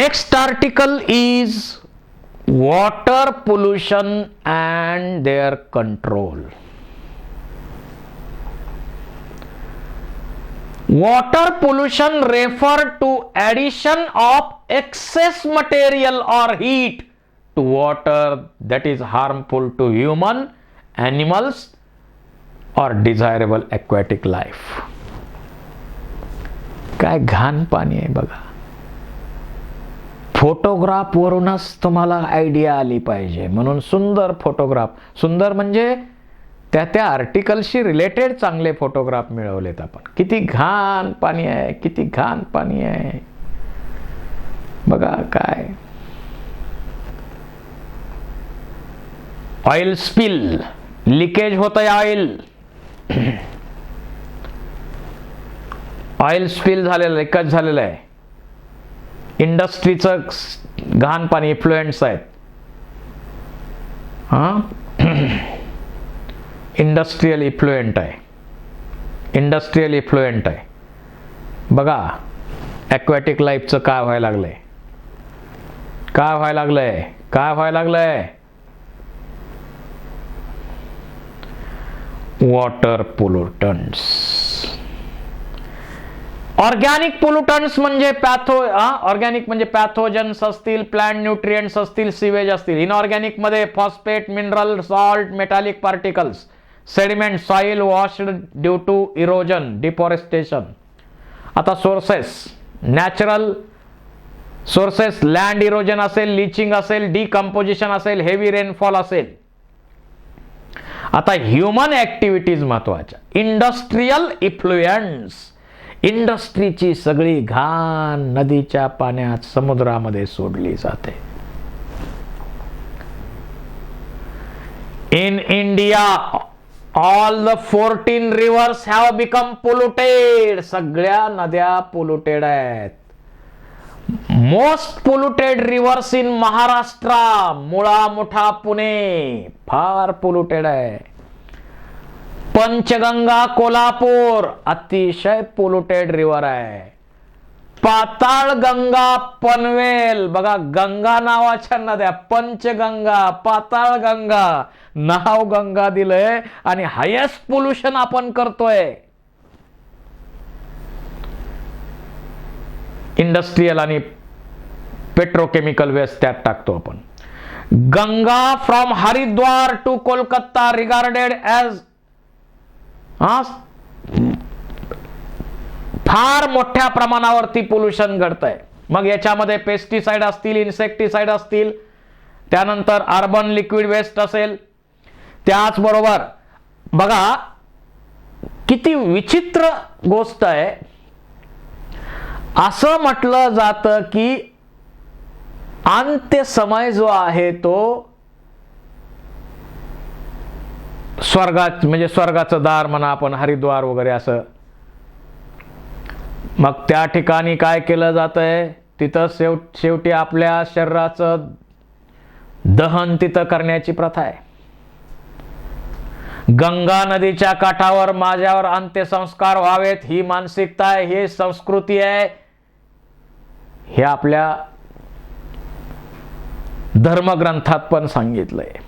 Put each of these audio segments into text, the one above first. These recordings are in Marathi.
Next article is water pollution and their control. Water pollution refer to addition of excess material or heat to water that is harmful to human, animals or desirable aquatic life. काय घाण पाणी आहे बघा. फोटोग्राफ वरूनच तुम्हाला आयडिया आली पाहिजे, म्हणून सुंदर फोटोग्राफ, सुंदर म्हणजे त्या आर्टिकलशी रिलेटेड चांगले फोटोग्राफ मिळवलेत आपण. किती घाण पाणी आहे, किती घाण पाणी आहे बघा. काय ऑइल स्पिल, लिकेज होतंय ऑइल. ऑइल स्पिल झालेलं, लिकेज झालेलं आहे. इंडस्ट्रीचं घाण पाणी, इफ्लुएंट्स आहेत. इंडस्ट्रियल इफ्लुएंट आहे, इंडस्ट्रियल इफ्लुएंट आहे बघा. ॲक्वॅटिक लाईफचं काय व्हायला लागलंय, काय व्हायला लागलंय, काय व्हायला लागलंय. वॉटर पोल्युटंट्स. ऑर्गॅनिक पोल्युटंट्स म्हणजे ऑर्गॅनिक म्हणजे पॅथोजन्स असतील, प्लांट न्यूट्रिएंट्स असतील, सिवेज असतील. इनऑर्गॅनिक मध्ये phosphate, mineral, salt, metallic particles, sediment, soil washed due to erosion, deforestation. आता sources, natural sources, land erosion असेल, लिचिंग असेल, डिकम्पोजिशन असेल, हेवी रेनफॉल असेल. आता ह्युमन ऍक्टिव्हिटीज महत्वाच्या. इंडस्ट्रियल इफ्लुएंट्स, इंडस्ट्रीची सगळी घाण नदीच्या पाण्यात, समुद्रामध्ये सोडली जाते. In India all the 14 rivers have become polluted. सगळ्या नद्या पोल्युटेड आहेत. Most polluted rivers in Maharashtra, मुळा, मुठा, पुणे फार पोल्युटेड आहे. पंचगंगा कोल्हापूर अतिशय पोल्युटेड रिव्हर आहे. पाताळ गंगा पनवेल बघा, गंगा नावाच्या नद्या, पंचगंगा, पाताळ गंगा, नाव गंगा दिलंय आणि हायेस्ट पोल्युशन आपण करतोय. इंडस्ट्रियल आणि पेट्रोकेमिकल वेस्ट त्यात टाकतो आपण. Ganga from Haridwar to Kolkata regarded as फार मोठ्या प्रमाणावरती पोल्युशन घडतंय. मग याच्यामध्ये पेस्टिसाइड असतील, इन्सेक्टिसाइड असतील, त्यानंतर अर्बन लिक्विड वेस्ट असेल. त्याचबरोबर बघा किती विचित्र गोष्ट आहे. असं म्हटलं जातं की अंत्य समय जो आहे तो स्वर्गात, म्हणजे स्वर्गाचं दार म्हणा आपण, हरिद्वार वगैरे असं. मग त्या ठिकाणी काय केलं जातंय, तिथं शेवटी आपल्या शरीराचं दहन तिथं करण्याची प्रथा आहे. गंगा नदीच्या काठावर माझ्यावर अंत्यसंस्कार व्हावेत ही मानसिकता आहे, ही संस्कृती आहे. हे आपल्या धर्मग्रंथात पण सांगितलंय.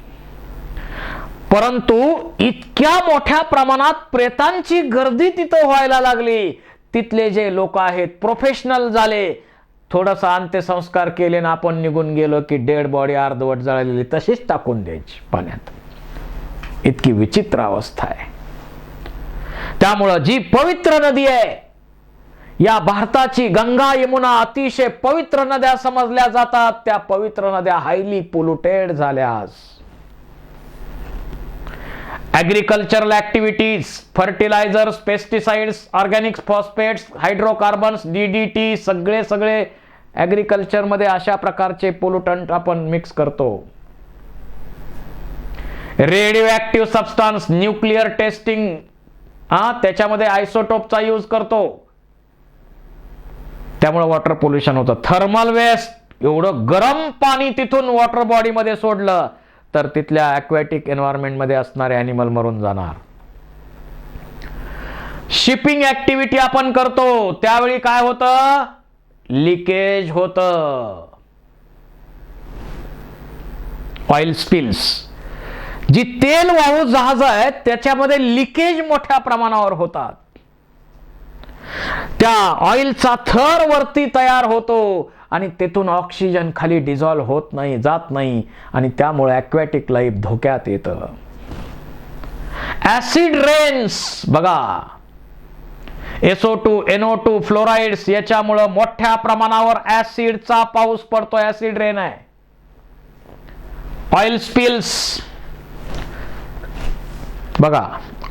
परंतु इतक्या मोठ्या प्रमाणात प्रेतांची गर्दी तिथं व्हायला लागली. तिथले जे लोक आहेत प्रोफेशनल झाले. थोडासा अंत्यसंस्कार केले ना आपण निघून गेलो की डेड बॉडी अर्धवट जळलेली तशीच टाकून द्यायची पाण्यात. इतकी विचित्र अवस्था आहे. त्यामुळं जी पवित्र नदी आहे, या भारताची गंगा, यमुना अतिशय पवित्र नद्या समजल्या जातात. त्या पवित्र नद्या हायली पोल्युटेड झाल्या आज. Agricultural activities, fertilisers, pesticides, organic phosphates, hydrocarbons, DDT सगळे ॲग्रिकल्चर मध्ये अशा प्रकारचे पोल्युटंट आपण मिक्स करतो. Radioactive substance, nuclear testing, त्याच्यामध्ये आयसोटोपचा यूज करतो. त्यामुळे वॉटर पोल्युशन होतं. थर्मल वेस्ट, एवढं गरम पाणी तिथून वॉटर बॉडी मध्ये सोडलं तर तिथल्या ॲक्वॅटिक एन्व्हायरमेंट मध्ये असणारे ॲनिमल मरून जाणार. शिपिंग ऍक्टिव्हिटी आपण करतो त्यावेळी काय होतं, लिकेज होतं. ऑइल स्पिल्स, जी तेल वाहू जहाज आहेत त्याच्यामध्ये लिकेज मोठ्या प्रमाणावर होतात. त्या ऑइलचा थर वरती तयार होतो आणि तेथून ऑक्सिजन खाली डिझॉल्व्ह होत नाही, जात नाही, आणि त्यामुळे ॲक्वॅटिक लाईफ धोक्यात येतं. ऍसिड रेन्स बघा, SO2, NO2, फ्लोराइड्स, याच्यामुळे मोठ्या प्रमाणावर ऍसिडचा पाऊस पडतो. ऍसिड रेन आहे. ऑइल स्पिल्स बघा,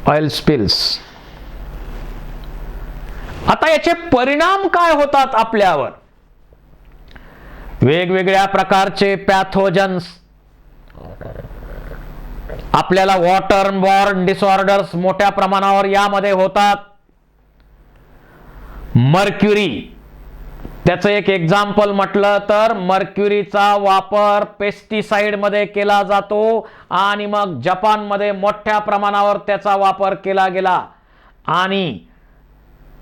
ऑइल स्पिल्स. आता याचे परिणाम काय होतात आपल्यावर? वेगवेगळ्या प्रकारचे पॅथोजन्स आपल्याला, वॉटर बॉर्न डिसऑर्डर्स मोठ्या प्रमाणावर यामध्ये होतात. मर्क्युरी, त्याचं एक एक्झाम्पल म्हटलं तर मर्क्युरीचा वापर पेस्टिसाइड मध्ये केला जातो आणि मग जपानमध्ये मोठ्या प्रमाणावर त्याचा वापर केला गेला आणि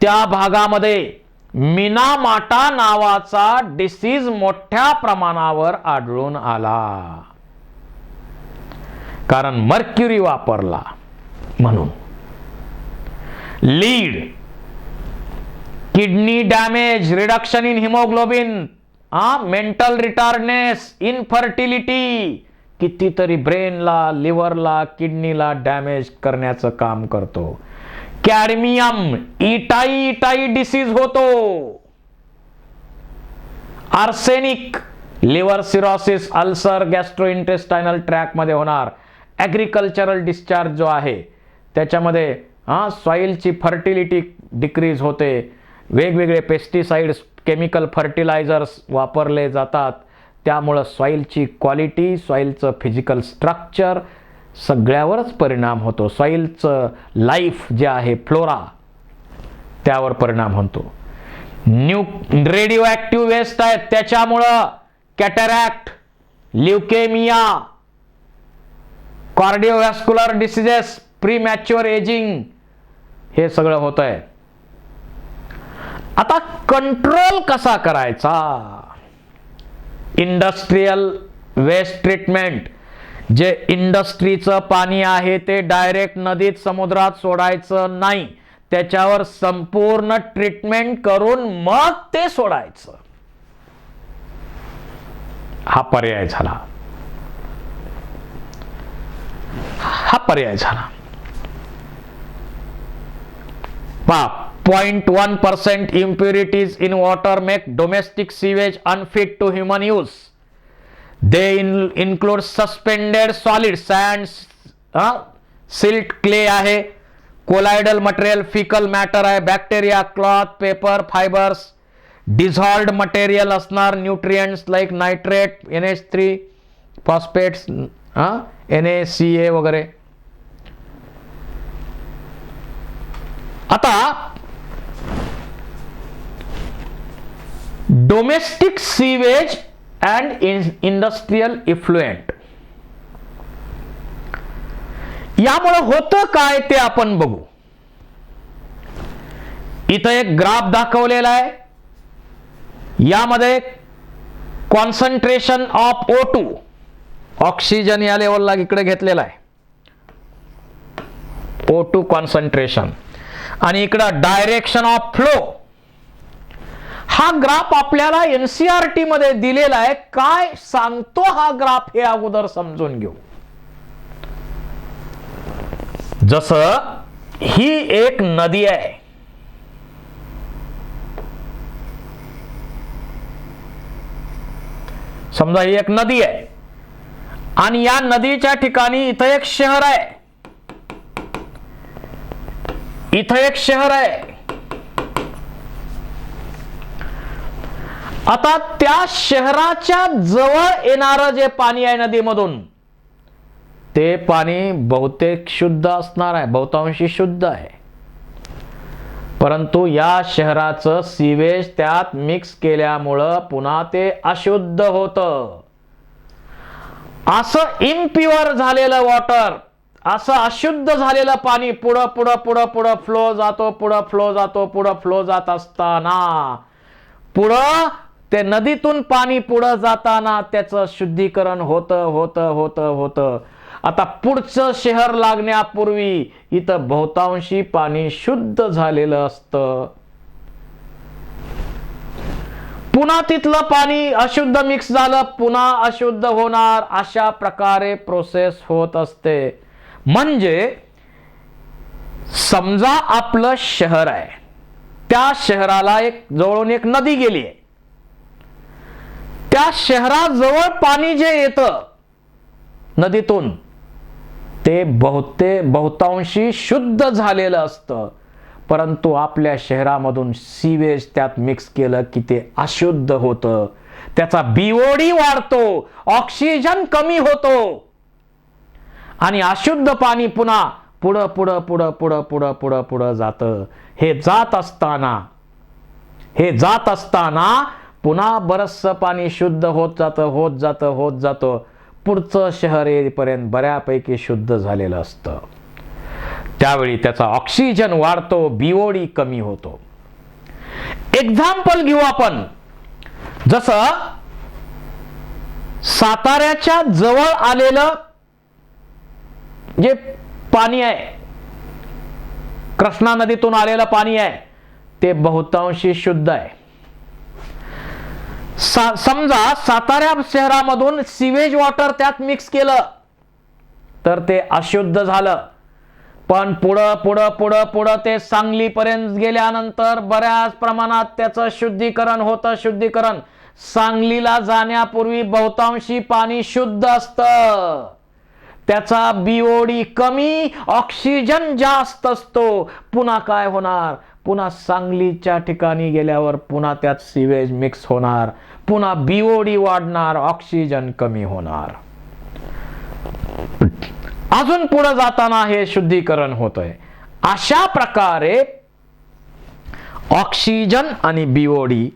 त्या भागामध्ये मिनामाटा नावाचा डिसीज मोठ्या प्रमाणावर आढळून आला, कारण मर्क्युरी वापरला म्हणून. Lead, kidney damage, reduction in haemoglobin, mental retardness, infertility, कितीतरी ब्रेनला, लिव्हरला, किडनीला डॅमेज करण्याचं काम करतो. कॅडमियम, इटाई डिसीज होतो. Arsenic, liver cirrhosis, ulcer, gastrointestinal tract मध्ये होणार. ॲग्रिकल्चरल डिस्चार्ज जो आहे त्याच्यामध्ये सॉइलची फर्टिलिटी डिक्रीज होते. वेगवेगळे पेस्टिसाइड्स, केमिकल फर्टिलायझर्स वापरले जातात, त्यामुळं सॉइलची क्वालिटी, सॉइलचं फिजिकल स्ट्रक्चर सगळ्यावरच परिणाम होतो. सॉइलचं लाईफ जे आहे, फ्लोरा, त्यावर परिणाम होतो. रेडिओ ऍक्टिव्ह वेस्ट आहेत, त्याच्यामुळं cataract, leukaemia, cardiovascular diseases, premature ageing, हे सगळं होत आहे. आता कंट्रोल कसा करायचा? इंडस्ट्रियल वेस्ट ट्रीटमेंट, जे इंडस्ट्रीचं पाणी आहे ते डायरेक्ट नदीत, समुद्रात सोडायचं नाही. त्याच्यावर संपूर्ण ट्रीटमेंट करून मग ते सोडायचं. हा पर्याय झाला. पहा, 0.1% impurities in water make domestic sewage unfit to human use. They include suspended solids, sands, silt, clay आहे, colloidal material, fecal matter आहे, bacteria, cloth, paper, fibers, dissolved material असणार, nutrients like nitrate, NH3, phosphates, NaCA वगैरे. आता domestic sewage and industrial effluent, यामुळे होतं काय ते आपण बघू. इथं एक ग्राफ दाखवलेला आहे. यामध्ये कॉन्सन्ट्रेशन ऑफ O2, ऑक्सिजन या लेवलला इकडे घेतलेला आहे, O2 कॉन्सन्ट्रेशन, आणि इकडं डायरेक्शन ऑफ फ्लो. हा ग्राफ आपल्याला NCERT मध्ये दिलेला आहे. काय सांगतो हा ग्राफ हे अगोदर समजून घेऊ. जसं ही एक नदी आहे, समजा ही एक नदी आहे आणि या नदीच्या ठिकाणी इथं एक शहर आहे, इथं एक शहर आहे. आता त्या शहराच्या जवळ येणारं जे पाणी आहे नदीमधून, ते पाणी बहुतेक शुद्ध असणार आहे, बहुतांशी शुद्ध आहे. परंतु या शहराचं सीवेज त्यात मिक्स केल्यामुळं पुन्हा ते अशुद्ध होतं. असं इम्प्युअर झालेलं वॉटर, असं अशुद्ध झालेलं पाणी पुढं पुढं पुढं पुढं फ्लो जातो, पुढं फ्लो जातो, पुढं फ्लो जात असताना पुढं ते नदीतून पाणी पुढं जाताना त्याचं शुद्धीकरण होतं. आता पुढचं शहर लागण्यापूर्वी इथं बहुतांशी पाणी शुद्ध झालेलं असतं. पुन्हा तिथलं पाणी अशुद्ध मिक्स झालं, पुन्हा अशुद्ध होणार. अशा प्रकारे प्रोसेस होत असते. म्हणजे समजा आपलं शहर आहे, त्या शहराला जवळून एक नदी गेली आहे. त्या शहराजवळ पाणी जे येतं नदीतून ते बहुतांशी शुद्ध झालेलं असतं. परंतु आपल्या शहरामधून सीवेज त्यात मिक्स केलं की ते अशुद्ध होतं. त्याचा बीओडी वाढतो, ऑक्सिजन कमी होतो आणि अशुद्ध पाणी पुन्हा पुढं जातं. हे जात असताना पुन्हा बरचसं पाणी शुद्ध होत जातं. पुढचं शहर येईपर्यंत बऱ्यापैकी शुद्ध झालेलं असतं. त्यावेळी त्याचा ऑक्सिजन वाढतो, बीओडी कमी होतो. एक्झाम्पल घेऊ आपण. जसं साताऱ्याच्या जवळ आलेलं जे पाणी आहे, कृष्णा नदीतून आलेलं पाणी आहे, ते बहुतांशी शुद्ध आहे. समजा सातारा शहरामधून सिवेज वॉटर त्यात मिक्स केलं तर ते अशुद्ध झालं. पण पुढं ते सांगलीपर्यंत गेल्यानंतर बऱ्याच प्रमाणात त्याचं शुद्धीकरण होतं. सांगलीला जाण्यापूर्वी बहुतांशी पाणी शुद्ध असतं. त्याचा बीओडी कमी, ऑक्सिजन जास्त असतो. पुन्हा काय होणार? पुन्हा सांगलीच्या ठिकाणी गेल्यावर पुन्हा त्यात सिवेज मिक्स होणार, पुन्हा बीओडी वाढणार, ऑक्सिजन कमी होणार. अजून पुढे जाताना हे शुद्धीकरण होतंय. अशा प्रकारे ऑक्सिजन आणि बीओडी,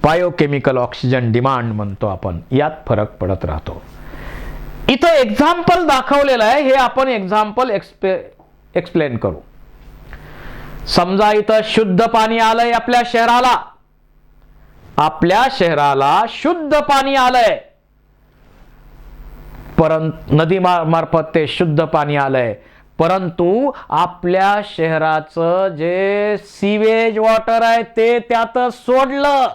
बायोकेमिकल ऑक्सिजन डिमांड म्हणतो आपण, यात फरक पडत राहतो. इथं एक्झाम्पल दाखवलेलं आहे, हे आपण एक्झाम्पल एक्सप्लेन करू. समजा इथं शुद्ध पाणी आलंय आपल्या शहराला शुद्ध पाणी आलंय. परंतु नदी मार्फत ते शुद्ध पाणी आलंय. परंतु आपल्या शहराचं जे सीवेज वॉटर आहे ते त्यातच सोडलं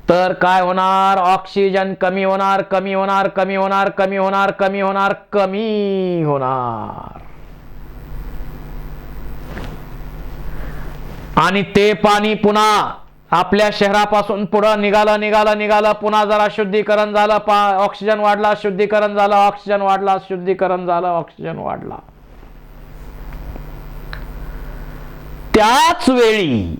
तर काय होणार? ऑक्सिजन कमी होणार. आणि ते पाणी पुन्हा आपल्या शहरापासून पुढे निघालं. पुन्हा जरा शुद्धीकरण झालं, ऑक्सिजन वाढला, शुद्धीकरण झालं, ऑक्सिजन वाढला, शुद्धीकरण झालं, ऑक्सिजन वाढला. त्याच वेळी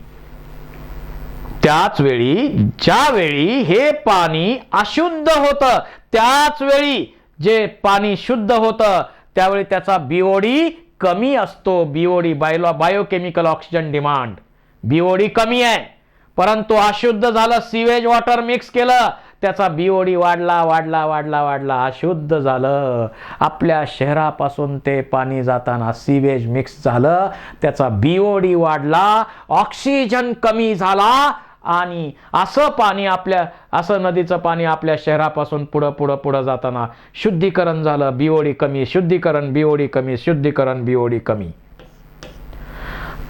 ज्यावेळी हे पाणी अशुद्ध होतं, त्याच वेळी जे पाणी शुद्ध होतं त्यावेळी त्याचा बीओडी कमी असतो. BOD, biochemical oxygen demand, BOD कमी आहे. परंतु अशुद्ध झालं, सीवेज वॉटर मिक्स केलं, त्याचा बीओडी वाढला, अशुद्ध झालं. आपल्या शहरापासून ते पाणी जाताना सीवेज मिक्स झालं, त्याचा बीओडी वाढला, ऑक्सिजन कमी झाला आणि असं नदीचं पाणी आपल्या शहरापासून पुढं जाताना शुद्धीकरण झालं, बीओडी कमी, शुद्धीकरण, बीओडी कमी, शुद्धीकरण, बीओडी कमी.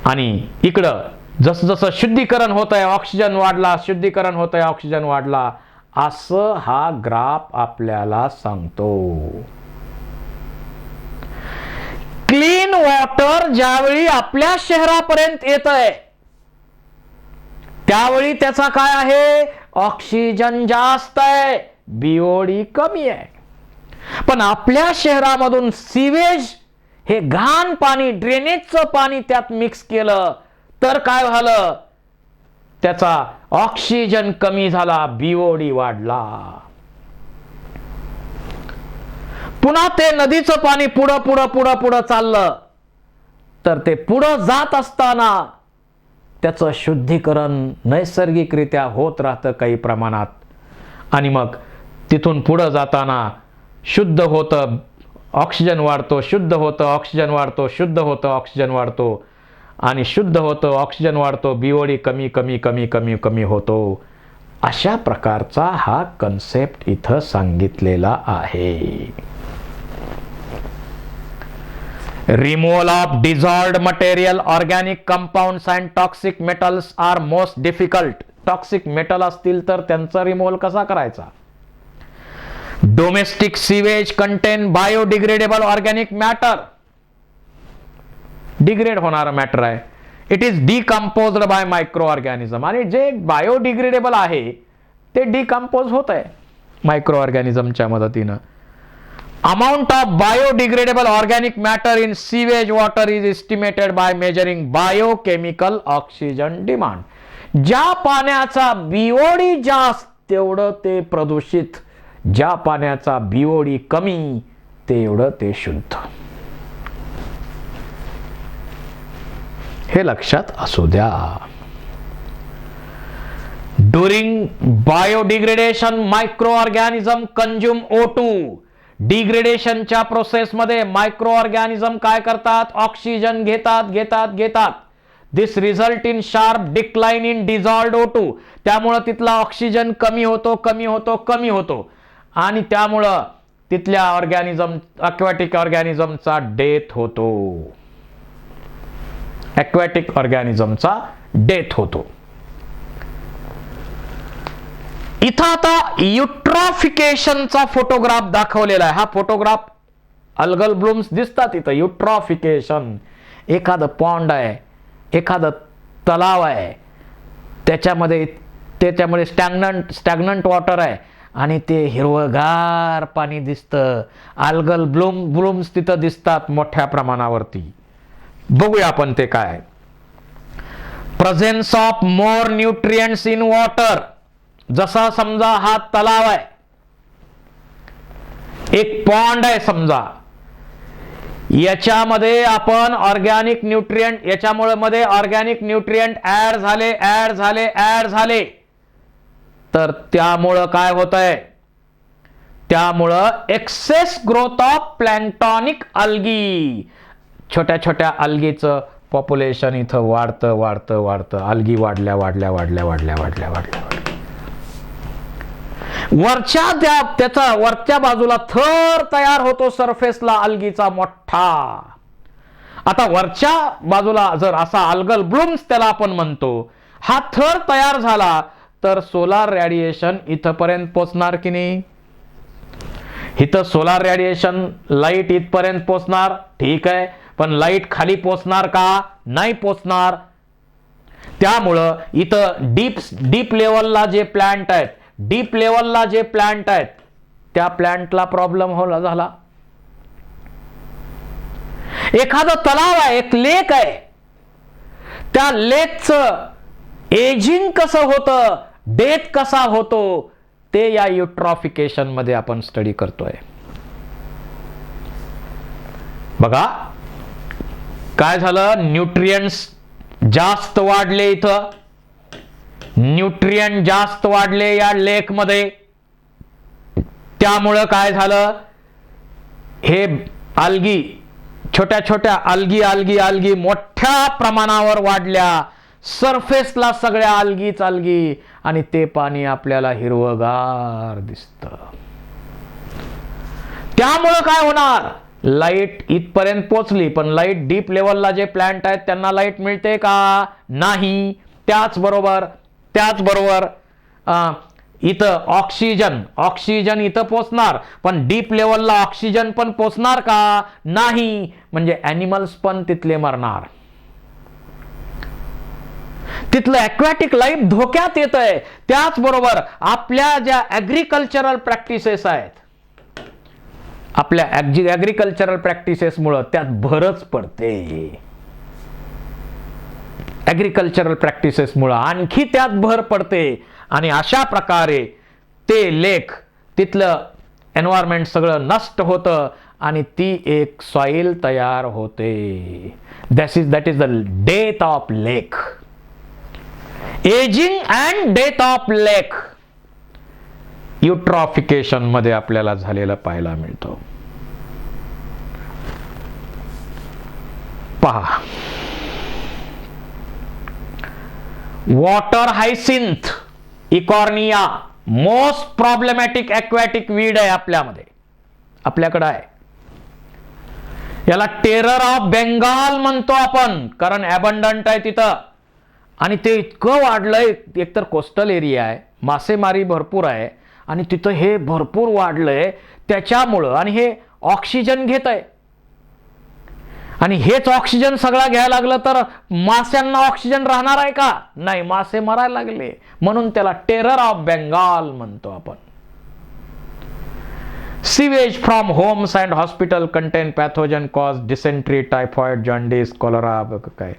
आणि इकडं जसं शुद्धीकरण होतंय ऑक्सिजन वाढला, शुद्धीकरण होतंय ऑक्सिजन वाढला, असं हा ग्राफ आपल्याला सांगतो. क्लीन वॉटर ज्यावेळी आपल्या शहरापर्यंत येतंय त्यावेळी त्याचा काय आहे? ऑक्सिजन जास्त आहे, बीओडी कमी आहे. पण आपल्या शहरामधून सीवेज हे घाण पाणी, ड्रेनेजचं पाणी त्यात मिक्स केलं तर काय झालं? त्याचा ऑक्सिजन कमी झाला, बीओडी वाढला. पुन्हा ते नदीचं पाणी पुढं चाललं तर ते पुढं जात असताना त्याचं शुद्धीकरण नैसर्गिकरित्या होत राहतं काही प्रमाणात. आणि मग तिथून पुढं जाताना शुद्ध होतं, ऑक्सिजन वाढतो, शुद्ध होतं, ऑक्सिजन वाढतो, शुद्ध होतं, ऑक्सिजन वाढतो. आणि शुद्ध होतं, ऑक्सिजन वाढतो, बीओडी कमी कमी कमी कमी कमी होतो. अशा प्रकारचा हा कन्सेप्ट इथं सांगितलेला आहे. Removal of dissolved material, organic compounds and toxic metals are most difficult. Toxic metal असतील तर त्यांचा रिमूव्हल कसा करायचा? Domestic sewage contain biodegradable organic matter. Degrade होणारा मॅटर आहे. It is decomposed by micro organism. आणि जे बायोडिग्रेडेबल आहे ते डिकम्पोज होत आहे मायक्रो ऑर्गॅनिझमच्या मदतीनं. Amount of biodegradable organic matter in sewage water is estimated by measuring biochemical oxygen demand. ज्या पाण्याचा बीओडी जास्त तेवढं ते प्रदूषित, ज्या पाण्याचा बीओडी कमी तेवढं ते शुद्ध. हे लक्षात असू द्या. During biodegradation micro organism consume O2. डिग्रेडेशनच्या प्रोसेसमध्ये मायक्रो ऑर्गॅनिझम काय करतात? ऑक्सिजन घेतात घेतात घेतात. This result in sharp decline in dissolved O2. त्यामुळं तिथला ऑक्सिजन कमी होतो कमी होतो कमी होतो आणि त्यामुळं तिथल्या अक्वॅटिक ऑर्गॅनिझमचा डेथ होतो. अक्वॅटिक ऑर्गॅनिझमचा डेथ होतो. इथं आता युट्रॉफिकेशनचा फोटोग्राफ दाखवलेला आहे. हा फोटोग्राफ अल्गल ब्लूम्स दिसतात इथं. युट्रॉफिकेशन, एखादं पॉन्ड आहे, एखादं तलाव आहे, त्याच्यामध्ये स्टॅग्नंट वॉटर आहे आणि ते हिरवगार पाणी दिसतं. अल्गल ब्लूम्स तिथं दिसतात मोठ्या प्रमाणावरती. बघूया आपण ते काय. Presence of more nutrients in water. जसा समजा हा तलाव आहे, एक पॉन्ड आहे समजा, याच्यामध्ये आपण ऑर्गॅनिक न्यूट्रिएंट, याच्यामुळे मध्ये ऑर्गॅनिक न्यूट्रिएंट ऍड झाले तर त्यामुळं काय होत आहे? त्यामुळं एक्सेस ग्रोथ ऑफ प्लॅन्क्टॉनिक अल्गी. छोट्या छोट्या अल्गीचं पॉप्युलेशन इथं वाढतं. अल्गी वाढल्या वरच्या बाजूला थर तयार होतो सरफेसला अल्गीचा मोठा. आता वरच्या बाजूला जर असा अल्गल ब्लूम्स त्याला आपण म्हणतो, हा थर तयार झाला तर सोलार रेडिएशन इथपर्यंत पोचणार की नाही? इथं सोलार रेडिएशन, लाईट इथपर्यंत पोचणार, ठीक आहे, पण लाईट खाली पोचणार का? नाही पोचणार. त्यामुळं इथं डीप लेवलला जे प्लांट आहेत, त्या प्लांटला प्रॉब्लेम झाला. एखादा तलाव आहे, एक लेक आहे, त्या लेकचं एजिंग कसं होतं, डेथ कसा होतो, ते या युट्रॉफिकेशन मध्ये आपण स्टडी करतोय. बघा काय झालं, न्यूट्रिएंट्स जास्त वाढले, इथं न्यूट्रिएंट जास्त वाढले या लेक मध्ये. त्यामुळं काय झालं, हे अल्गी, छोट्या छोट्या अल्गी मोठ्या प्रमाणावर वाढल्या. सरफेसला सगळ्या अल्गी आणि ते पाणी आपल्याला हिरवगार दिसतं. त्यामुळं काय होणार, लाईट इथपर्यंत पोचली, पण लाईट डीप लेवलला जे प्लांट आहेत त्यांना लाईट मिळते का? नाही. त्याचबरोबर इथं ऑक्सिजन इथं पोचणार, पण डीप लेवलला ऑक्सिजन पण पोचणार का? नाही. म्हणजे ॲनिमल्स पण तिथले मरणार. तिथलं ॲक्वॅटिक लाईफ धोक्यात येतंय. त्याचबरोबर आपल्या ज्या ॲग्रिकल्चरल प्रॅक्टिसेस आहेत, आपल्या ॲग्रिकल्चरल प्रॅक्टिसेसमुळं त्यात भरच पडते. ॲग्रिकल्चरल प्रॅक्टिसेसमुळं आणखी त्यात भर पडते आणि अशा प्रकारे ते लेक, तिथलं एन्व्हायरमेंट सगळं नष्ट होतं आणि ती एक सॉइल तयार होते. That is the death of lake. Aging and death of lake eutrophication मध्ये आपल्याला झालेलं पाहायला मिळतो. पहा water hyacinth Eichhornia most problematic aquatic weed आहे आपल्याकडे आहे. याला टेरर ऑफ बेंगाल म्हणतो आपण, कारण ॲबंडंट आहे तिथं आणि ते इतकं वाढलंय. एकतर कोस्टल एरिया आहे, मासेमारी भरपूर आहे आणि तिथं हे भरपूर वाढलंय त्याच्यामुळं. आणि हे ऑक्सिजन घेत आहे आणि हेच ऑक्सिजन सगळा घ्यायला लागलं तर मास्यांना ऑक्सिजन राहणार आहे का? नाही, मासे मरायला लागले. म्हणून त्याला टेरर ऑफ बेंगाल म्हणतो आपण. Sewage from homes and hospital contain pathogen cause dysentery, typhoid, jaundice, cholera. काय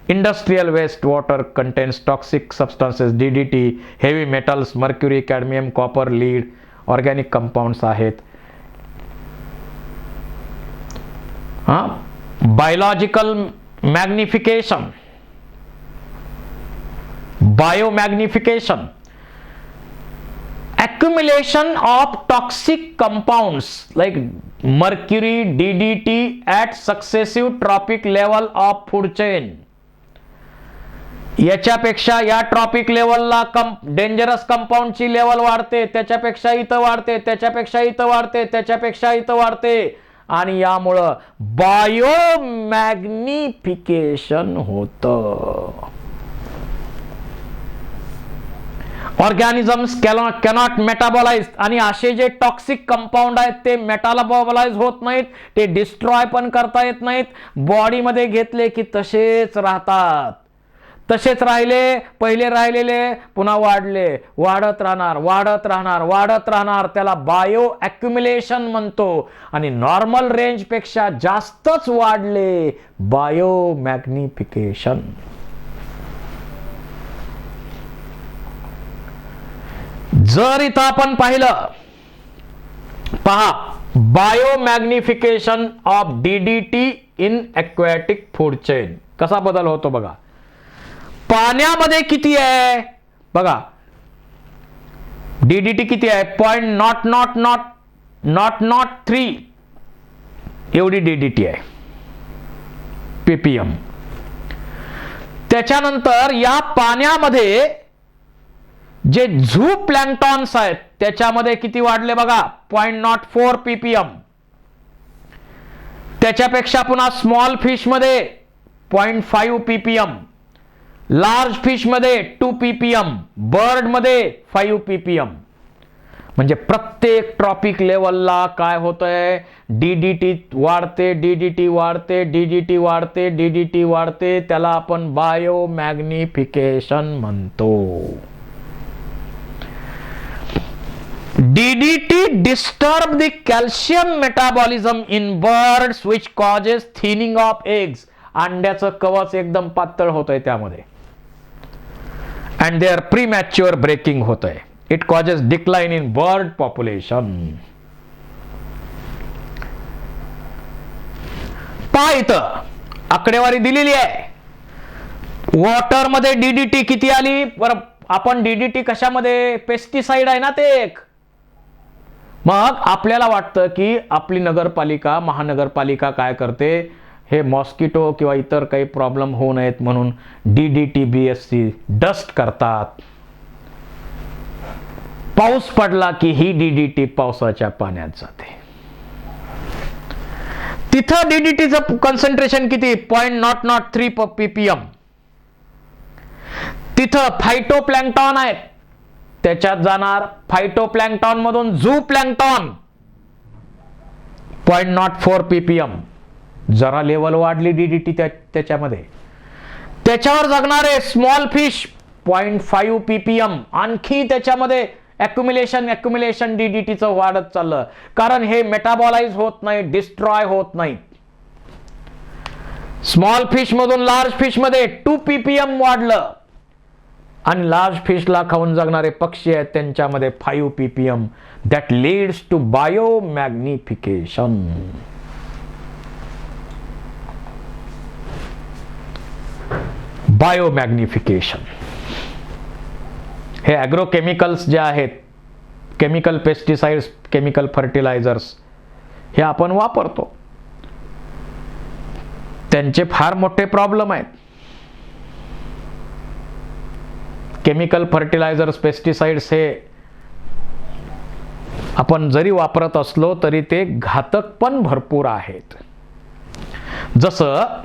industrial waste water contains toxic substances, DDT, heavy metals, mercury, cadmium, copper, lead, organic compounds आहेत. Biological magnification, biomagnification, accumulation of toxic compounds like mercury, DDT at successive trophic level of food chain. याच्यापेक्षा या ट्रॉपिक लेवलला डेंजरस कंपाऊंडची लेवल वाढते, त्याच्यापेक्षा इथं वाढते, त्याच्यापेक्षा इथं वाढते, त्याच्यापेक्षा इथं वाढते आणि यामुळं बायोमॅग्निफिकेशन होतं. Organisms cannot metabolise. आणि असे जे टॉक्सिक कंपाऊंड आहेत ते मेटाबॉलाइज होत नाहीत, ते डिस्ट्रॉय पण करता येत नाहीत. बॉडीमध्ये घेतले की तसेच राहतात. तसेच राहिले, पहिले राहिलेले पुन्हा वाढले, वाढत राहणार, वाढत राहणार, वाढत राहणार. त्याला बायो ॲक्युम्युलेशन म्हणतो. आणि नॉर्मल रेंज पेक्षा जास्तच वाढले, बायो मॅग्निफिकेशन. जर इथं आपण पाहिलं, पहा, biomagnification of DDT in aquatic food chain कसा बदल होतो बघा. पाण्यामध्ये किती आहे बघा, DDT किती आहे, 0.0003 एवढी DDT आहे ppm. त्याच्यानंतर या पाण्यामध्ये जे झू प्लॅंक्टॉन्स आहेत त्याच्यामध्ये किती वाढले बघा, 0.04 ppm. त्याच्यापेक्षा पुन्हा स्मॉल फिश मध्ये 0.5 ppm, लार्ज फिश मध्ये 2 ppm, बर्ड मध्ये 5 ppm. म्हणजे प्रत्येक ट्रॉपिक लेवलला काय होतंय, DDT वाढते, DDT वाढते, DDT वाढते, DDT वाढते. त्याला आपण बायोमॅग्निफिकेशन म्हणतो. DDT disturb the calcium metabolism in birds which causes thinning of eggs. अंड्याचं कवच एकदम पातळ होतंय त्यामध्ये and their premature breaking होतंय. It causes decline in bird population. पहा इथं आकडेवारी दिलेली आहे. वॉटर मध्ये DDT किती आली बरं. आपण DDT कशामध्ये, पेस्टिसाइड आहे ना ते एक. मग आपल्याला वाटतं की आपली नगरपालिका, महानगरपालिका काय करते, हे मॉस्किटो किंवा इतर काही प्रॉब्लेम होऊ नयेत म्हणून DDT BSC डस्ट करतात. पाऊस पडला की ही DDT पावसाच्या पाण्यात जाते. तिथं DDTचं कॉन्सन्ट्रेशन किती, 0.003 ppm. तिथं फायटोप्लॅंक्टॉन आहेत, त्याच्यात जाणार फायटोप्लॅंक्टॉन मधून झू प्लॅंक्टॉन 0.04 ppm. जरा लेवल वाढली DDT त्याच्यामध्ये. त्याच्यावर जगणारे स्मॉल फिश 0.5 ppm. आणखी त्याच्यामध्ये ॲक्युम्युलेशन DDTचं वाढत चाललं, कारण हे मेटाबॉलाइज होत नाही, डिस्ट्रॉय होत नाही. स्मॉल फिश मधून लार्ज फिश मध्ये 2 ppm वाढलं आणि लार्ज फिशला खाऊन जगणारे पक्षी आहेत त्यांच्यामध्ये 5 ppm. That leads to biomagnification. Biomagnification हे ॲग्रोकेमिकल्स जे आहेत, केमिकल पेस्टिसाइड्स, केमिकल फर्टिलायझर्स हे आपण वापरतो, त्यांचे फार मोठे प्रॉब्लेम आहेत. केमिकल फर्टिलायझर्स, पेस्टिसाइड्स हे आपण जरी वापरत असलो तरी ते घातक पण भरपूर आहेत. जसं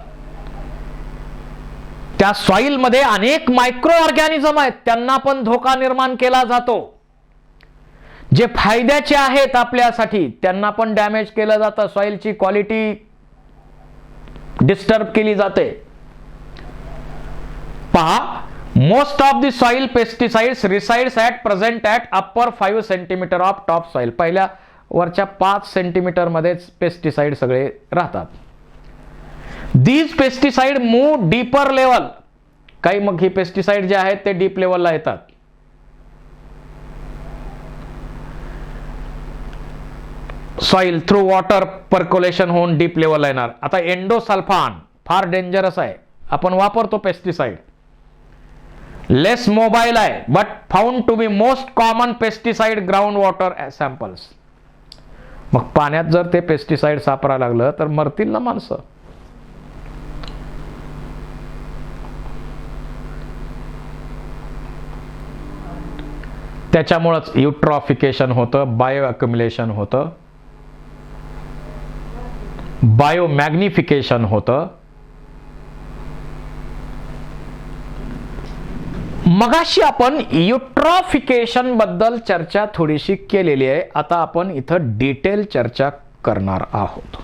त्या सॉइल मध्ये अनेक मायक्रो ऑर्गॅनिझम आहेत, त्यांना पण धोका निर्माण केला जातो. जे फायद्याचे आहेत आपल्यासाठी त्यांना पण डॅमेज केलं जातं, सॉइलची क्वालिटी डिस्टर्ब केली जाते. पहा, most of the soil pesticides resides at present at upper 5 centimetre of top soil. पहिल्या वरच्या 5 सेंटीमीटर मध्येच पेस्टिसाइड सगळे राहतात. These pesticide move deeper level. काही मग ही पेस्टिसाइड जे आहेत ते डीप लेवलला येतात. सॉइल थ्रू वॉटर पर्क्युलेशन होऊन डीप लेवलला येणार. आता एंडोसल्फान फार डेंजरस आहे, आपण वापरतो पेस्टिसाइड. लेस मोबाईल आहे, but found to be most common pesticide ground water samples. मग पाण्यात जर ते पेस्टिसाइड सापडायला लागलं तर मरतील ना माणसं. त्याच्यामुळेच युट्रॉफिकेशन होतं, बायो अक्युम्युलेशन होतं, बायो मॅग्निफिकेशन होतं. मगाशी आपण युट्रॉफिकेशन बद्दल चर्चा थोडीशी केलेली आहे. आता आपण इथं डिटेल चर्चा करणार आहोत.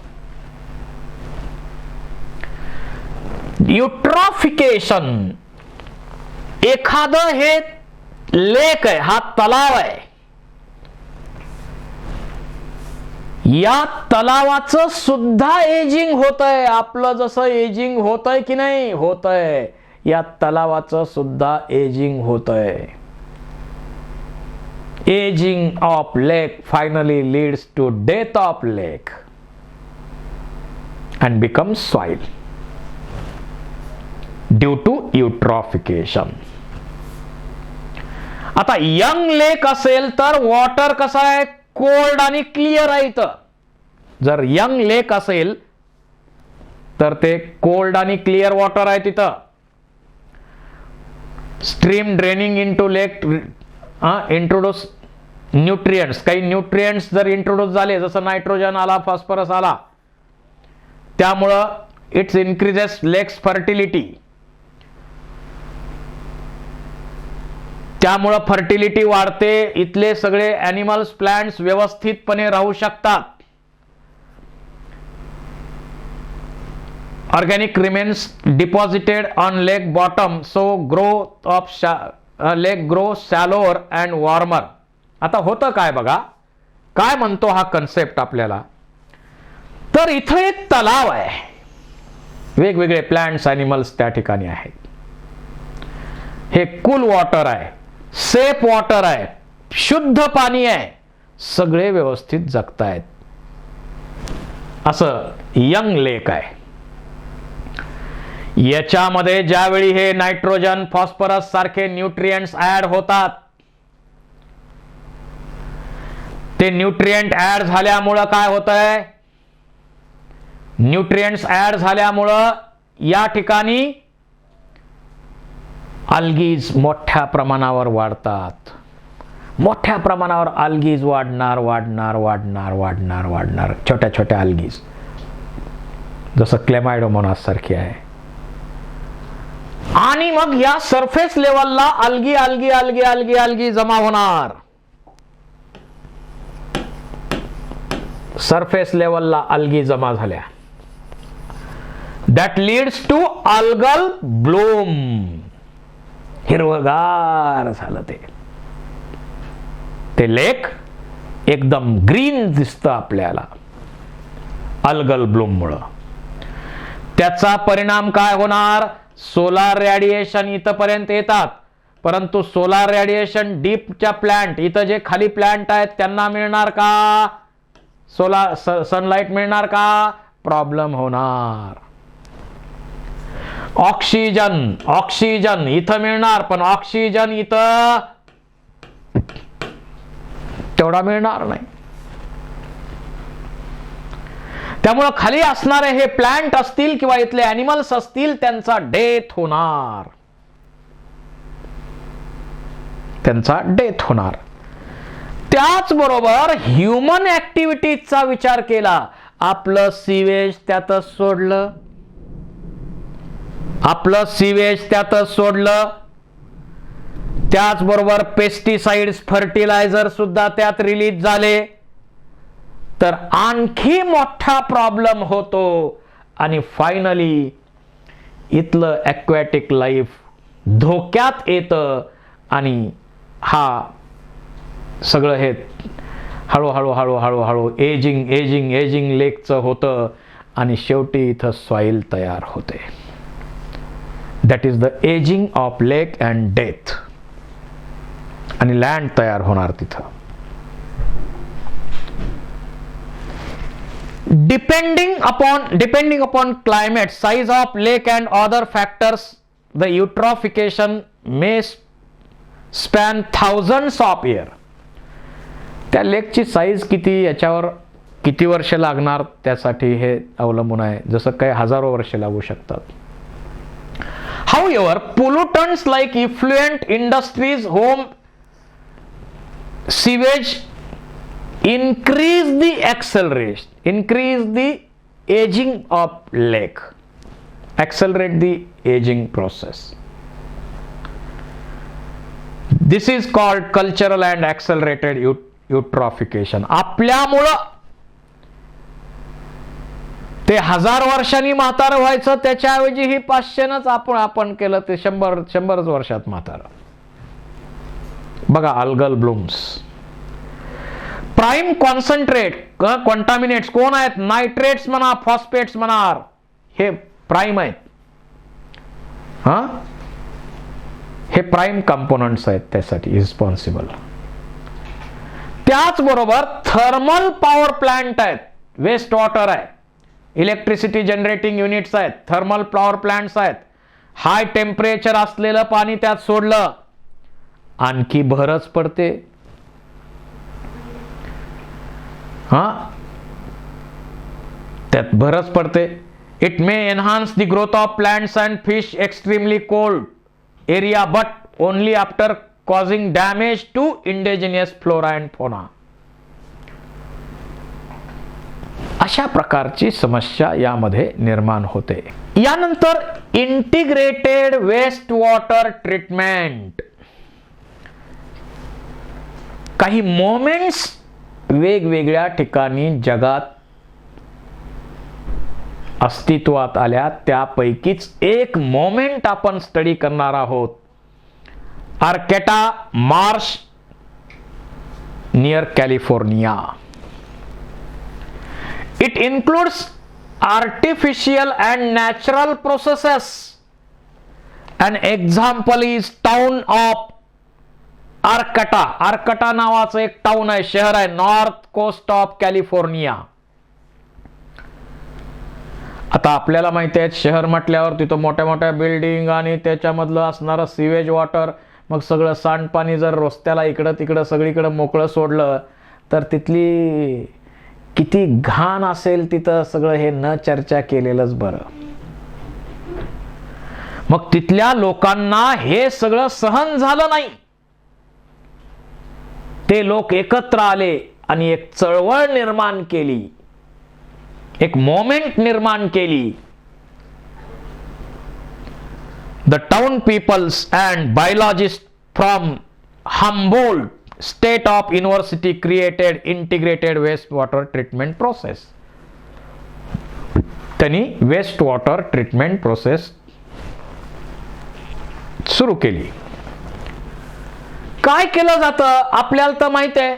युट्रॉफिकेशन, एखादं हे लेक आहे, हा तलाव आहे, या तलावाचं सुद्धा एजिंग होतंय. आपलं जसं एजिंग होतंय की नाही, होतंय. या तलावाचं सुद्धा एजिंग होतंय. Aging of lake finally leads to death of lake and becomes soil due to eutrophication. आता यंग लेक असेल तर वॉटर कसं आहे, कोल्ड आणि क्लिअर आहे. इथं जर यंग लेक असेल तर ते कोल्ड आणि क्लिअर वॉटर आहे. तिथं stream draining into lake introduce nutrients. काही न्यूट्रिएंट्स जर इंट्रोड्यूस झाले, जसं नायट्रोजन आला, फॉस्फरस आला, त्यामुळं इट्स इन्क्रीजेस लेक्स फर्टिलिटी. त्यामुळं फर्टिलिटी वाढते. इथले सगळे ॲनिमल्स, प्लांट्स व्यवस्थितपणे राहू शकतात. Organic remains deposited on lake bottom, so growth of lake grow shallower and warmer. आता होतं काय बघा, काय म्हणतो हा कन्सेप्ट आपल्याला. तर इथं एक तलाव आहे, वेगवेगळे प्लांट्स, ॲनिमल्स त्या ठिकाणी आहेत. हे कूल वॉटर आहे, सेफ वॉटर आहे, शुद्ध पाणी आहे, सगळे व्यवस्थित जगतायत. असं यंग लेक आहे. याच्यामध्ये ज्यावेळी हे नायट्रोजन, फॉस्फरस सारखे न्यूट्रिएंट्स ऍड होतात, ते न्यूट्रिएंट ऍड झाल्यामुळं काय होतंय, न्यूट्रिएंट्स ऍड झाल्यामुळं या ठिकाणी अल्गीज मोठ्या प्रमाणावर वाढतात. मोठ्या प्रमाणावर अल्गीज वाढणार वाढणार वाढणार वाढणार वाढणार, छोट्या छोट्या अल्गीज, जसं क्लेमायडोमोनास सारखी आहे. आणि मग या सरफेस लेवलला algae algae algae algae algae जमा होणार. सरफेस लेवलला अल्गी जमा झाल्या, that leads to algal bloom. हिरवगार झालं ते लेक एकदम ग्रीन दिसतं आपल्याला अल्गल ब्लूम मुळे. त्याचा परिणाम काय होणार, सोलार रेडिएशन इथपर्यंत येतात, परंतु सोलार रेडिएशन डीपच्या प्लांट, इथं जे खाली प्लांट आहेत त्यांना मिळणार का, सोलार सनलाइट मिळणार का, प्रॉब्लेम होणार. ऑक्सिजन, ऑक्सिजन इथं मिळणार, पण ऑक्सिजन इथं तेवढा मिळणार नाही. त्यामुळे खाली असणारे हे प्लांट असतील किंवा इथले ॲनिमल्स असतील, त्यांचा डेथ होणार. त्यांचा डेथ होणार. त्याचबरोबर ह्युमन ऍक्टिव्हिटीजचा विचार केला. आपलं सिवेज त्यातच सोडलं, त्याचबरोबर पेस्टिसाइड्स, फर्टिलायझर सुद्धा त्यात रिलीज झाले, तर आणखी मोठा प्रॉब्लेम होतो आणि फायनली इथलं ॲक्वॅटिक लाईफ धोक्यात येतं आणि हा सगळं हे हळूहळू एजिंग लेकचं होतं आणि शेवटी इथं सॉइल तयार होते. That is the ageing of lake and death. आणि लँड तयार होणार तिथं. Depending upon climate, size of lake and other factors, the eutrophication may span thousands of years. त्या लेकची साईज किती, याच्यावर किती वर्ष लागणार त्यासाठी हे अवलंबून आहे. जसं काही हजारो वर्ष लागू शकतात. However, pollutants like effluent industries, home sewage increase the aging of lake, accelerate the aging process. This is called cultural and accelerated eutrophication. आपल्यामुळं ते 1000 वर्षांनी म्हातारं व्हायचं, त्याच्याऐवजी ही 500नच आपण केलं ते 100 वर्षात म्हातारं. बघा अल्गल ब्लूम्स. प्राईम कॉन्सन्ट्रेट कॉन्टामिनेट्स कोण आहेत? नायट्रेट्स म्हणा, फॉस्फेट्स म्हणा, हे प्राईम आहेत. हे प्राईम कंपोनंट्स आहेत त्यासाठी रिस्पॉन्सिबल. त्याचबरोबर थर्मल पॉवर प्लांट आहेत, वेस्ट वॉटर आहे, इलेक्ट्रिसिटी जनरेटिंग युनिट्स आहेत, थर्मल पॉवर प्लांट्स आहेत. हाय टेम्परेचर असलेलं पाणी त्यात सोडलं आणखी भरच पडते. त्यात भरच पडते. It may enhance the growth of plants and fish extremely cold area but only after causing damage to indigenous flora and fauna. अशा प्रकारची समस्या यामध्ये निर्माण होते. यानंतर इंटिग्रेटेड वेस्ट वॉटर ट्रीटमेंट. काही मोमेंट्स वेगवेगळ्या ठिकाणी जगात अस्तित्वात आल्या, त्यापैकीच एक मोमेंट आपण स्टडी करणार आहोत. Arcata marsh near California. It includes artificial and natural processes. An example is town of Arcata. Arcata नावाचं एक टाउन आहे, शहर आहे, नॉर्थ कोस्ट ऑफ कॅलिफोर्निया. आता आपल्याला माहिती आहे शहर म्हटल्यावर तिथं मोठ्या मोठ्या बिल्डिंग आणि त्याच्यामधलं असणारं सिवेज वॉटर, मग सगळं सांडपाणी जर रस्त्याला इकडं तिकडं सगळीकडे मोकळं सोडलं तर तिथली किती घाण असेल तिथं, सगळं हे न चर्चा केलेलंच बरं. मग तिथल्या लोकांना हे सगळं सहन झालं नाही. ते लोक एकत्र आले आणि एक चळवळ निर्माण केली, एक मोमेंट निर्माण केली. The town peoples and biologist from Humboldt State of University created integrated waste water treatment process. त्यांनी वेस्ट वॉटर ट्रीटमेंट प्रोसेस सुरू केली. काय केलं जातं आपल्याला तर माहित आहे.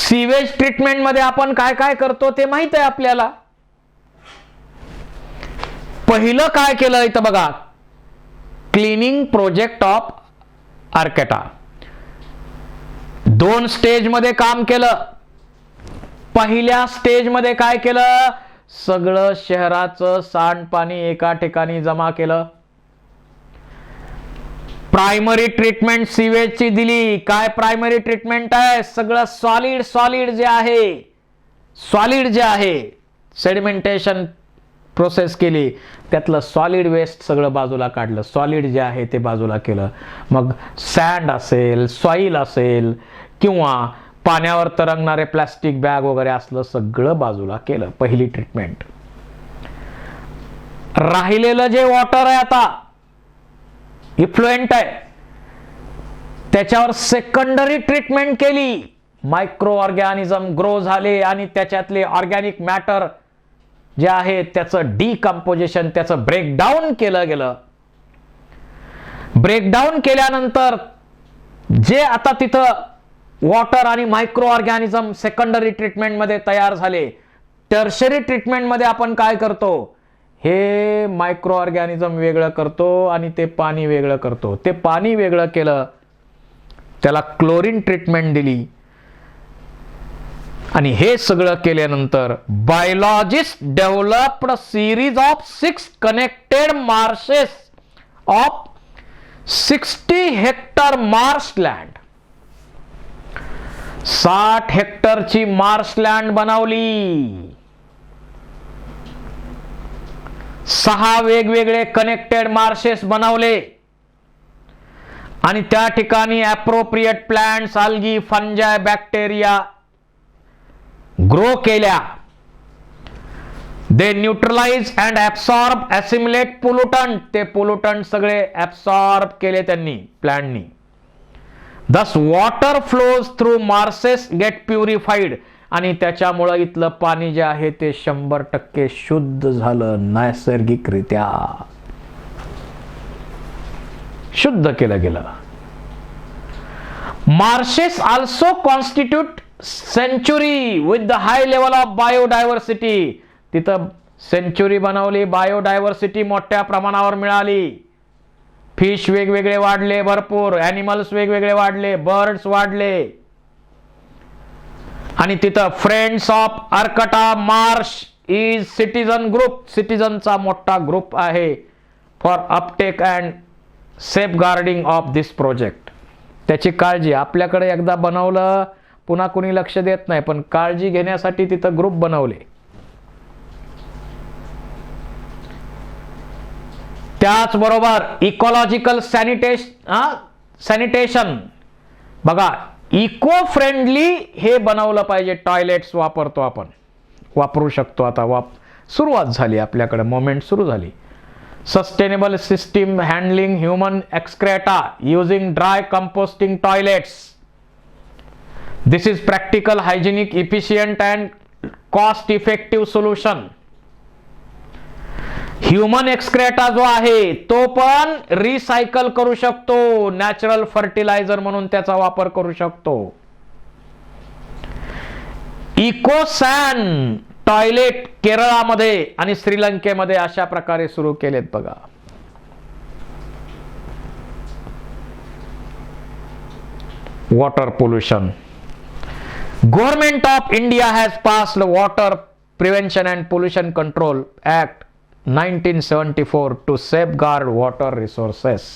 सीवेज ट्रीटमेंट मध्ये आपण काय काय करतो ते माहित आहे आपल्याला. पहिलं काय केलं इथं बघा, क्लीनिंग प्रोजेक्ट ऑफ आर्केटा. 2 स्टेज मध्ये काम केलं. पहिल्या स्टेज मध्ये काय केलं, सगळं शहराचं सांडपाणी एका ठिकाणी जमा केलं. प्रायमरी ट्रीटमेंट सीवेजची दिली. काय प्रायमरी ट्रीटमेंट आहे, सगळं सॉलिड जे आहे सेडिमेंटेशन प्रोसेस केली, त्यातलं सॉलिड वेस्ट सगळं बाजूला काढलं, सॉलिड जे आहे ते बाजूला केलं. मग सँड असेल, सॉईल असेल किंवा पाण्यावर तरंगणारे प्लास्टिक बॅग वगैरे असलं सगळं बाजूला केलं. पहिली ट्रीटमेंट. राहिलेलं जे वॉटर आहे आता इफ्लुएंट आहे, त्याच्यावर सेकंडरी ट्रीटमेंट केली. मायक्रो ऑर्गॅनिझम ग्रो झाले आणि त्याच्यातले ऑर्गॅनिक मॅटर जे आहे त्याचं डिकम्पोजिशन, त्याचं ब्रेकडाऊन केलं गेलं. ब्रेकडाऊन केल्यानंतर जे आता तिथं वॉटर आणि मायक्रो ऑर्गॅनिझम सेकंडरी ट्रीटमेंटमध्ये तयार झाले, टर्शरी ट्रीटमेंटमध्ये आपण काय करतो, हे मायक्रो ऑर्गॅनिझम वेगळं करतो आणि ते पाणी वेगळं करतो. ते पाणी वेगळं केलं, त्याला क्लोरीन ट्रीटमेंट दिली आणि हे सगळं केल्यानंतर biologist developed series of 6 connected marshes of 60 hectare marshland. 60 हेक्टरची मार्शलँड बनवली. 6 वेगवेगळे कनेक्टेड मार्शेस बनवले आणि त्या ठिकाणी appropriate plants, algae, fungi, bacteria grow केल्या. They neutralize and absorb, assimilate pollutant. ते पोल्युटंट सगळे ॲब्सॉर्ब केले त्यांनी, प्लांटनी. Thus water flows through marshes get purified. आणि त्याच्यामुळं इथलं पाणी जे आहे ते 100% शुद्ध झालं. नैसर्गिकरित्या शुद्ध केलं गेलं. Marshes also constitute sanctuary with the high level of biodiversity. तिथं सेंच्युरी बनवली, बायोडायव्हर्सिटी मोठ्या प्रमाणावर मिळाली. फिश वेगवेगळे वाढले, भरपूर ॲनिमल्स वेगवेगळे वाढले, बर्ड्स वाढले. आणि तिथं friends of Arcata marsh is citizen group. सिटीजनचा मोठा ग्रुप आहे for uptake and safeguarding of this project. त्याची काळजी, आपल्याकडे एकदा बनवलं पुन्हा कुणी लक्ष देत नाही, पण काळजी घेण्यासाठी तिथं ग्रुप बनवले. त्याचबरोबर इकॉलॉजिकल सॅनिटेशन बघा, इको फ्रेंडली हे बनवलं पाहिजे. टॉयलेट्स वापरतो आपण, वापरू शकतो आता, सुरुवात झाली आपल्याकडे, मोमेंट सुरू झाली. Sustainable system handling human excreta using dry composting toilets. This is practical, hygienic, efficient and cost effective solution. Human excreta जो आहे तो पण रिसायकल करू शकतो, नॅचरल फर्टिलायझर म्हणून त्याचा वापर करू शकतो. इकोसॅन टॉयलेट केरळामध्ये आणि श्रीलंकेमध्ये अशा प्रकारे सुरू केलेत बघा. Water pollution. Government of India has passed water prevention and pollution control act 1974 to safeguard water resources.